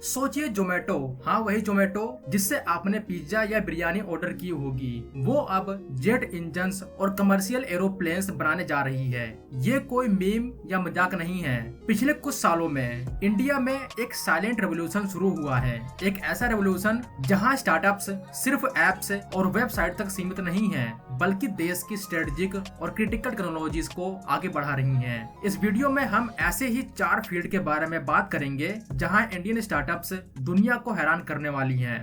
सोचिए जोमेटो, हाँ वही जोमेटो जिससे आपने पिज्जा या बिरयानी ऑर्डर की होगी, वो अब जेट इंजन्स और कमर्शियल एरोप्लेन्स बनाने जा रही है। ये कोई मीम या मजाक नहीं है। पिछले कुछ सालों में इंडिया में एक साइलेंट रेवोल्यूशन शुरू हुआ है। एक ऐसा रेवोल्यूशन जहां स्टार्टअप्स सिर्फ एप्स और वेबसाइट तक सीमित नहीं है, बल्कि देश की स्ट्रेटेजिक और क्रिटिकल टेक्नोलॉजीज को आगे बढ़ा रही हैं। इस वीडियो में हम ऐसे ही 4 फील्ड के बारे में बात करेंगे जहां इंडियन स्टार्टअप्स दुनिया को हैरान करने वाली हैं।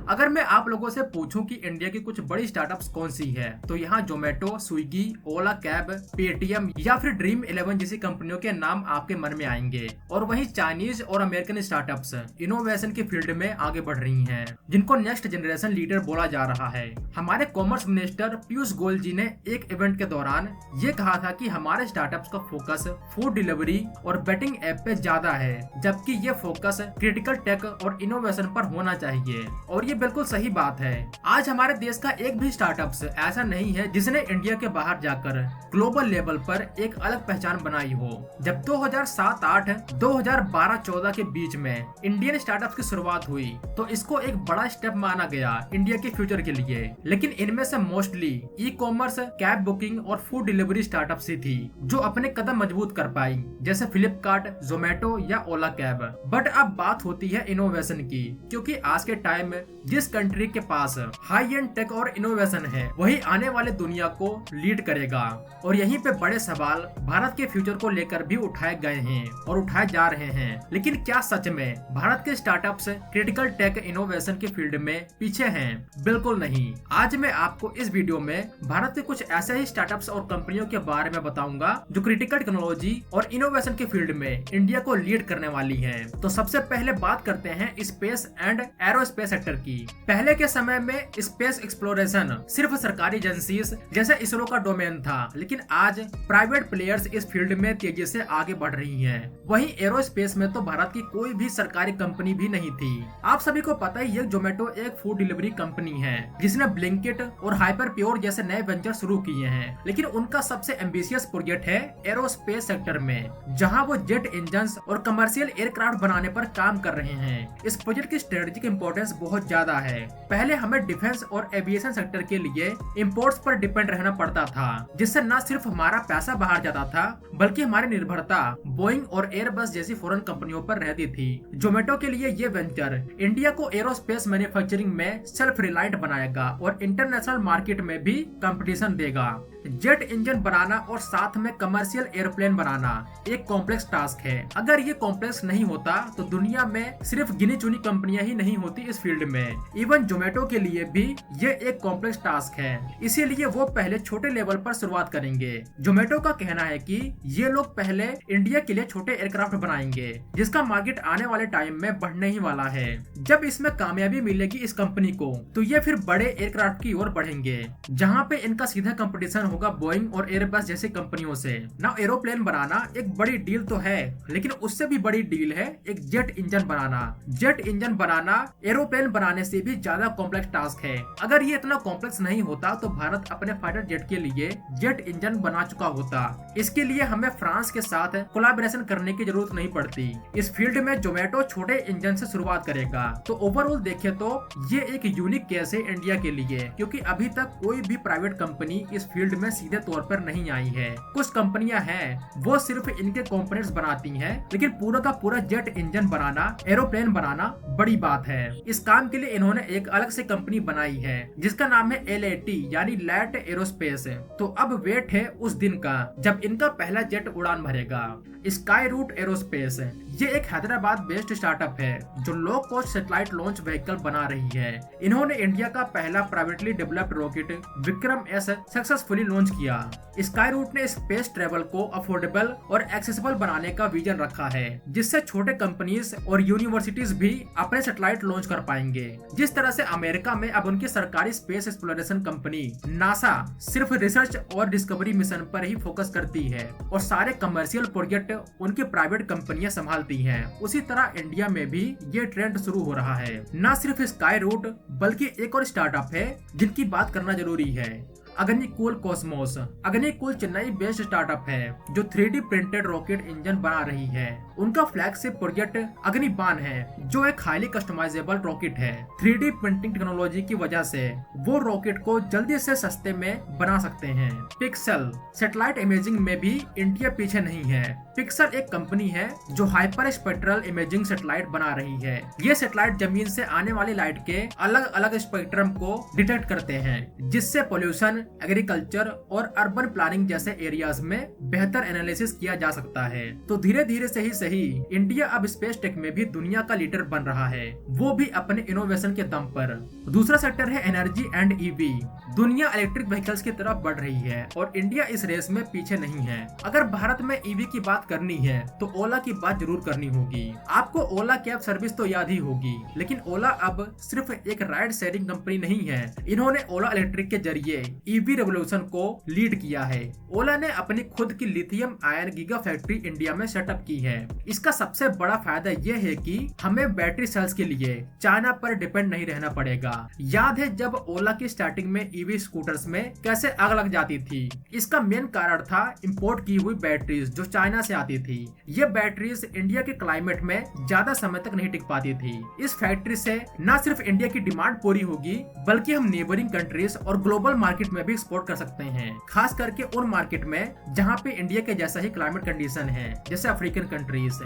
अगर मैं आप लोगों से पूछूं कि इंडिया की कुछ बड़ी स्टार्टअप्स कौन सी है, तो यहाँ जोमेटो, स्विगी, ओला कैब, पेटीएम या फिर ड्रीम 11 जैसी कंपनियों के नाम आपके मन में आएंगे। और वहीं चाइनीज और अमेरिकन स्टार्टअप्स इनोवेशन की फील्ड में आगे बढ़ रही हैं, जिनको नेक्स्ट जनरेशन लीडर बोला जा रहा है। हमारे कॉमर्स मिनिस्टर पीयूष गोयल जी ने एक इवेंट के दौरान ये कहा था कि हमारे स्टार्टअप्स का फोकस फूड डिलीवरी और बेटिंग ऐप पे ज्यादा है, जबकि ये फोकस क्रिटिकल टेक और इनोवेशन पर होना चाहिए। और ये बिल्कुल सही बात है। आज हमारे देश का एक भी स्टार्टअप्स ऐसा नहीं है जिसने इंडिया के बाहर जाकर ग्लोबल लेवल पर एक अलग पहचान बनाई हो। जब 2007-8, 2012-14 के बीच में इंडियन स्टार्टअप्स की शुरुआत हुई, तो इसको एक बड़ा स्टेप माना गया इंडिया के फ्यूचर के लिए। लेकिन इनमें से mostly e commerce, cab booking और फूड डिलीवरी स्टार्टअप्स ही थी जो अपने कदम मजबूत कर पाई, जैसे फ्लिपकार्ट, जोमेटो या ओला कैब। बट अब बात होती है इनोवेशन की, क्योंकि आज के टाइम में जिस कंट्री के पास हाई एंड टेक और इनोवेशन है, वही आने वाले दुनिया को लीड करेगा। और यहीं पे बड़े सवाल भारत के फ्यूचर को लेकर भी उठाए गए हैं और उठाए जा रहे हैं। लेकिन क्या सच में भारत के स्टार्टअप्स क्रिटिकल टेक इनोवेशन के फील्ड में पीछे हैं? बिल्कुल नहीं। आज मैं आपको इस वीडियो में भारत के कुछ ऐसे ही स्टार्टअप्स और कंपनियों के बारे में बताऊंगा जो क्रिटिकल टेक्नोलॉजी और इनोवेशन के फील्ड में इंडिया को लीड करने वाली है। तो सबसे पहले बात करते हैं स्पेस एंड एरोस्पेस सेक्टर की। पहले के समय में स्पेस एक्सप्लोरेशन सिर्फ सरकारी एजेंसीज जैसे इसरो का डोमेन था, लेकिन आज प्राइवेट प्लेयर्स इस फील्ड में तेजी से आगे बढ़ रही हैं। वहीं एरोस्पेस में तो भारत की कोई भी सरकारी कंपनी भी नहीं थी। आप सभी को पता ही है, जोमेटो एक फूड डिलीवरी कंपनी है जिसने ब्लिंकिट और हाइपर प्योर जैसे नए वेंचर शुरू किए हैं, लेकिन उनका सबसे एम्बिशियस प्रोजेक्ट है एरोस्पेस सेक्टर में, जहां वो जेट इंजन्स और कमर्शियल एयरक्राफ्ट बनाने पर काम कर रहे हैं। इस प्रोजेक्ट की स्ट्रेटेजिक इंपॉर्टेंस बहुत ज्यादा है। पहले हमें डिफेंस और एविएशन सेक्टर के लिए इंपोर्ट्स पर डिपेंड रहना पड़ता था, जिससे न सिर्फ हमारा पैसा बाहर जाता था, बल्कि हमारी निर्भरता बोइंग और एयरबस जैसी फॉरेन कंपनियों पर रहती थी। जोमेटो के लिए ये वेंचर इंडिया को एरोस्पेस मैन्युफैक्चरिंग में सेल्फ रिलायंट बनाएगा और इंटरनेशनल मार्केट में भी कंपटीशन देगा। जेट इंजन बनाना और साथ में कमर्शियल एयरप्लेन बनाना एक कॉम्प्लेक्स टास्क है। अगर ये कॉम्प्लेक्स नहीं होता तो दुनिया में सिर्फ गिनी चुनी कंपनियां ही नहीं होती इस फील्ड में। इवन जोमेटो के लिए भी ये एक कॉम्प्लेक्स टास्क है, इसीलिए वो पहले छोटे लेवल पर शुरुआत करेंगे। जोमेटो का कहना है कि ये लोग पहले इंडिया के लिए छोटे एयरक्राफ्ट बनाएंगे, जिसका मार्केट आने वाले टाइम में बढ़ने ही वाला है। जब इसमें कामयाबी मिलेगी इस कंपनी को, तो ये फिर बड़े एयरक्राफ्ट की ओर बढ़ेंगे, जहाँ पे इनका सीधा कंपटीशन होगा बोइंग और एयरबस जैसी कंपनियों से। ना एरोप्लेन बनाना एक बड़ी डील तो है, लेकिन उससे भी बड़ी डील है एक जेट इंजन बनाना। जेट इंजन बनाना एरोप्लेन बनाने से भी ज्यादा कॉम्प्लेक्स टास्क है। अगर ये इतना कॉम्प्लेक्स नहीं होता तो भारत अपने फाइटर जेट के लिए जेट इंजन बना चुका होता। इसके लिए हमें फ्रांस के साथ कोलैबोरेशन करने की जरूरत नहीं पड़ती। इस फील्ड में जोमेटो छोटे इंजन से शुरुआत करेगा। तो ओवरऑल देखे तो ये एक यूनिक केस है इंडिया के लिए, क्योंकि अभी तक कोई भी प्राइवेट कंपनी इस फील्ड में सीधे तौर पर नहीं आई है। कुछ कंपनियां हैं वो सिर्फ इनके कंपोनेंट्स बनाती हैं, लेकिन पूरा का पूरा जेट इंजन बनाना, एरोप्लेन बनाना बड़ी बात है। इस काम के लिए इन्होंने एक अलग से कंपनी बनाई है जिसका नाम है LAT यानी लैट एरोस्पेस। तो अब वेट है उस दिन का जब इनका पहला जेट उड़ान भरेगा। स्काई रूट एरोस्पेस ये एक हैदराबाद बेस्ड स्टार्टअप है जो low cost satellite launch vehicle बना रही है। इन्होंने इंडिया का पहला privately developed rocket Vikram S successfully launch किया। स्काई रूट ने स्पेस ट्रेवल को अफोर्डेबल और एक्सेसिबल बनाने का विजन रखा है, जिससे छोटे कंपनीज और यूनिवर्सिटीज भी अपने सैटेलाइट लॉन्च कर पाएंगे। जिस तरह से अमेरिका में अब उनकी सरकारी स्पेस एक्सप्लोरेशन कंपनी नासा सिर्फ रिसर्च और डिस्कवरी मिशन पर ही फोकस करती है और सारे कमर्शियल प्रोजेक्ट उनकी प्राइवेट कंपनियां संभालती हैं, उसी तरह इंडिया में भी ये ट्रेंड शुरू हो रहा है। न सिर्फ स्काई रूट बल्कि एक और स्टार्टअप है जिनकी बात करना जरूरी है। Agnikul Cosmos. Agnikul Chennai based startup है जो 3D प्रिंटेड रॉकेट इंजन बना रही है। उनका फ्लैगशिप प्रोजेक्ट अग्निबाण है जो एक हाईली कस्टमाइजेबल रॉकेट है। 3D प्रिंटिंग टेक्नोलॉजी की वजह से वो रॉकेट को जल्दी से सस्ते में बना सकते हैं। पिक्सल सैटेलाइट इमेजिंग में भी इंडिया पीछे नहीं है। पिक्सल एक कंपनी है जो हाइपर स्पेक्ट्रल इमेजिंग सैटेलाइट बना रही है। ये सैटेलाइट जमीन से आने वाली लाइट के अलग अलग स्पेक्ट्रम को डिटेक्ट करते हैं, जिससे पोल्यूशन, एग्रीकल्चर और अर्बन प्लानिंग जैसे एरियाज में बेहतर एनालिसिस किया जा सकता है। तो धीरे धीरे से ही सही इंडिया अब स्पेस टेक में भी दुनिया का लीडर बन रहा है, वो भी अपने इनोवेशन के दम पर। दूसरा सेक्टर है एनर्जी एंड ईवी। दुनिया इलेक्ट्रिक व्हीकल्स की तरफ बढ़ रही है और इंडिया इस रेस में पीछे नहीं है। अगर भारत में ईवी की बात करनी है तो ओला की बात जरूर करनी होगी। आपको ओला कैब सर्विस तो याद ही होगी, लेकिन ओला अब सिर्फ एक राइड शेयरिंग कंपनी नहीं है। इन्होंने ओला इलेक्ट्रिक के जरिए ईवी रेवोल्यूशन को लीड किया है। ओला ने अपनी खुद की lithium ion giga factory India में सेटअप की है। इसका सबसे बड़ा फायदा यह है कि हमें बैटरी सेल्स के लिए चाइना पर डिपेंड नहीं रहना पड़ेगा। याद है जब ओला की स्टार्टिंग में ईवी स्कूटर्स में कैसे आग लग जाती थी? इसका मेन कारण था इंपोर्ट की हुई बैटरीज जो चाइना से आती थी। ये बैटरीज इंडिया के क्लाइमेट में ज्यादा समय तक नहीं टिक पाती थी। इस फैक्ट्री से न सिर्फ इंडिया की डिमांड पूरी होगी, बल्कि हम नेबरिंग कंट्रीज और ग्लोबल मार्केट में भी एक्सपोर्ट कर सकते हैं, खास करके उन मार्केट में जहाँ पे इंडिया के जैसा ही क्लाइमेट कंडीशन है, जैसे अफ्रीकन कंट्रीज।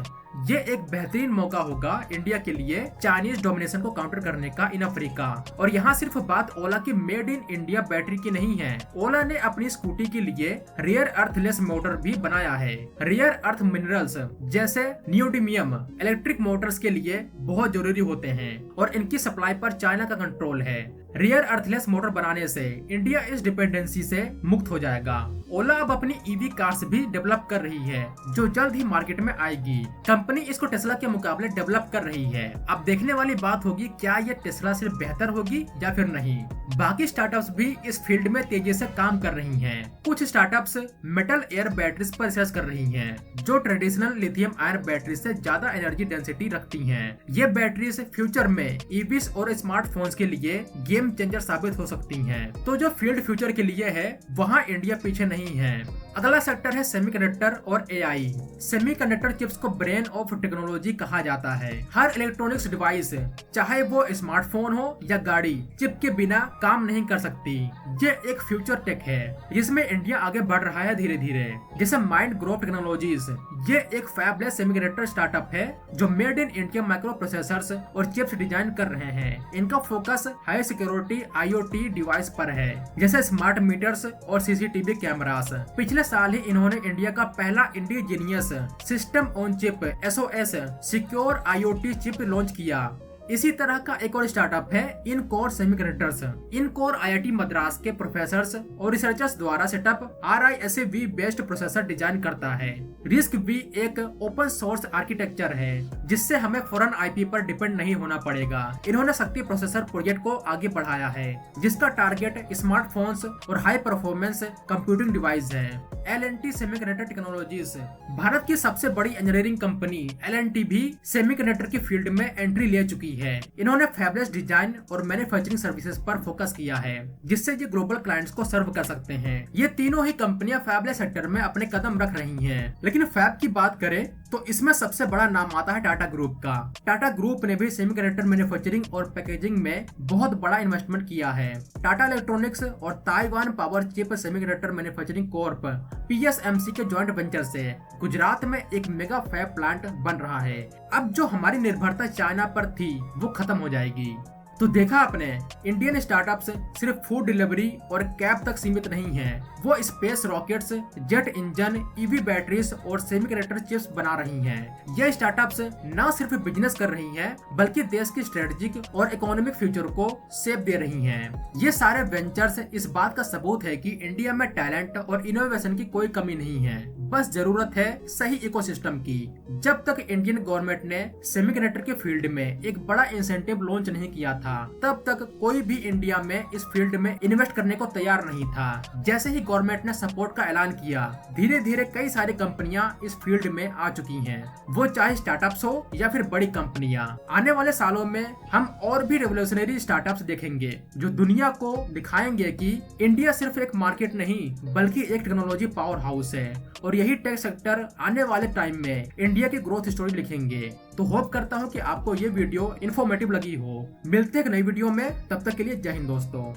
ये एक बेहतरीन मौका होगा इंडिया के लिए चाइनीज डोमिनेशन को काउंटर करने का इन अफ्रीका। और यहाँ सिर्फ बात ओला की मेड इन इंडिया बैटरी की नहीं है। ओला ने अपनी स्कूटी के लिए रेयर अर्थलेस मोटर भी बनाया है। रेयर अर्थ मिनरल्स जैसे नियोडिमियम इलेक्ट्रिक मोटर्स के लिए बहुत जरूरी होते हैं और इनकी सप्लाई पर चाइना का कंट्रोल है। रेयर अर्थलेस मोटर बनाने से इंडिया इस डिपेंडेंसी से मुक्त हो जाएगा। ओला अब अपनी ईवी कार्स भी डेवलप कर रही है जो जल्द ही मार्केट में आएगी। कंपनी इसको टेस्ला के मुकाबले डेवलप कर रही है। अब देखने वाली बात होगी क्या ये टेस्ला से बेहतर होगी या फिर नहीं। बाकी स्टार्टअप्स भी इस फील्ड में तेजी से काम कर रही हैं। कुछ स्टार्टअप्स मेटल एयर बैटरीज पर रिसर्च कर रही हैं जो ट्रेडिशनल लिथियम आयन बैटरी से ज्यादा एनर्जी डेंसिटी रखती हैं। ये बैटरीज फ्यूचर में ईवीज और स्मार्टफोन्स के लिए गेम चेंजर साबित हो सकती हैं। तो जो फील्ड फ्यूचर के लिए है वहाँ इंडिया पीछे नहीं है। अगला सेक्टर है सेमीकंडक्टर और एआई। सेमीकंडक्टर चिप्स को ब्रेन ऑफ टेक्नोलॉजी कहा जाता है। हर इलेक्ट्रॉनिक्स डिवाइस, चाहे वो स्मार्टफोन हो या गाड़ी, चिप के बिना काम नहीं कर सकती। ये एक फ्यूचर टेक है जिसमें इंडिया आगे बढ़ रहा है धीरे धीरे। जैसे माइंड ग्रोव टेक्नोलॉजीज, ये एक फैबलेस सेमीकंडक्टर स्टार्टअप है जो made in India micro processors और चिप्स डिजाइन कर रहे हैं। इनका focus high security IoT device पर है, जैसे स्मार्ट मीटर्स और CCTV कैमरास। पिछले साल ही इन्होंने इंडिया का पहला indigenous system on chip SOS secure IoT chip launch किया। इसी तरह का एक और स्टार्टअप है इनकोर सेमीकंडक्टर्स। इनकोर IIT मद्रास के प्रोफेसर्स और रिसर्चर्स द्वारा setup RISC-V based processor design करता है। RISC-V एक ओपन सोर्स आर्किटेक्चर है जिससे हमें फॉरेन IP पर डिपेंड नहीं होना पड़ेगा। इन्होंने शक्ति प्रोसेसर प्रोजेक्ट को आगे बढ़ाया है जिसका टारगेट स्मार्टफोन्स और हाई परफॉर्मेंस कंप्यूटिंग डिवाइस है। L&T सेमीकंडक्टर टेक्नोलॉजीज, भारत की सबसे बड़ी इंजीनियरिंग कंपनी L&T भी सेमीकंडक्टर की फील्ड में एंट्री ले चुकी है। इन्होंने फैबलेस डिजाइन और मैन्युफैक्चरिंग सर्विसेज पर फोकस किया है जिससे ये ग्लोबल क्लाइंट्स को सर्व कर सकते हैं। ये तीनों ही कंपनियां फैबलेस सेक्टर में अपने कदम रख रही हैं। लेकिन फैब की बात करें तो इसमें सबसे बड़ा नाम आता है टाटा ग्रुप का। टाटा ग्रुप ने भी सेमीकंडक्टर मैन्युफैक्चरिंग और पैकेजिंग में बहुत बड़ा इन्वेस्टमेंट किया है। टाटा इलेक्ट्रॉनिक्स और Taiwan power chip semiconductor manufacturing Corp PSMC के जॉइंट वेंचर से गुजरात में एक मेगा फैब प्लांट बन रहा है। अब जो हमारी निर्भरता चाइना पर थी वो खत्म हो जाएगी। तो देखा आपने, इंडियन स्टार्टअप्स सिर्फ फूड डिलीवरी और कैब तक सीमित नहीं हैं। वो space rockets, jet engine, EV batteries और सेमीकंडक्टर चिप्स बना रही हैं। ये स्टार्टअप्स न सिर्फ बिजनेस कर रही हैं, बल्कि देश की स्ट्रेटेजिक और इकोनॉमिक फ्यूचर को सेप दे रही हैं। ये सारे वेंचर्स इस बात का सबूत है कि इंडिया में टैलेंट और इनोवेशन की कोई कमी नहीं है, बस जरूरत है सही इकोसिस्टम की। जब तक इंडियन गवर्नमेंट ने सेमीकंडक्टर के फील्ड में एक बड़ा इंसेंटिव लॉन्च नहीं किया था, था, तब तक कोई भी इंडिया में इस फील्ड में इन्वेस्ट करने को तैयार नहीं था। जैसे ही गवर्नमेंट ने सपोर्ट का ऐलान किया, धीरे धीरे कई सारी कंपनियां इस फील्ड में आ चुकी हैं, वो चाहे स्टार्टअप्स हो या फिर बड़ी कंपनियां। आने वाले सालों में हम और भी रेवोल्यूशनरी स्टार्टअप्स देखेंगे जो दुनिया को दिखाएंगे कि इंडिया सिर्फ एक मार्केट नहीं बल्कि एक टेक्नोलॉजी पावर हाउस है, और यही टेक सेक्टर आने वाले टाइम में इंडिया की ग्रोथ स्टोरी लिखेंगे। तो होप करता हूँ कि आपको ये वीडियो इन्फॉर्मेटिव लगी हो। मिलते हैं एक नई वीडियो में, तब तक के लिए जय हिंद दोस्तों।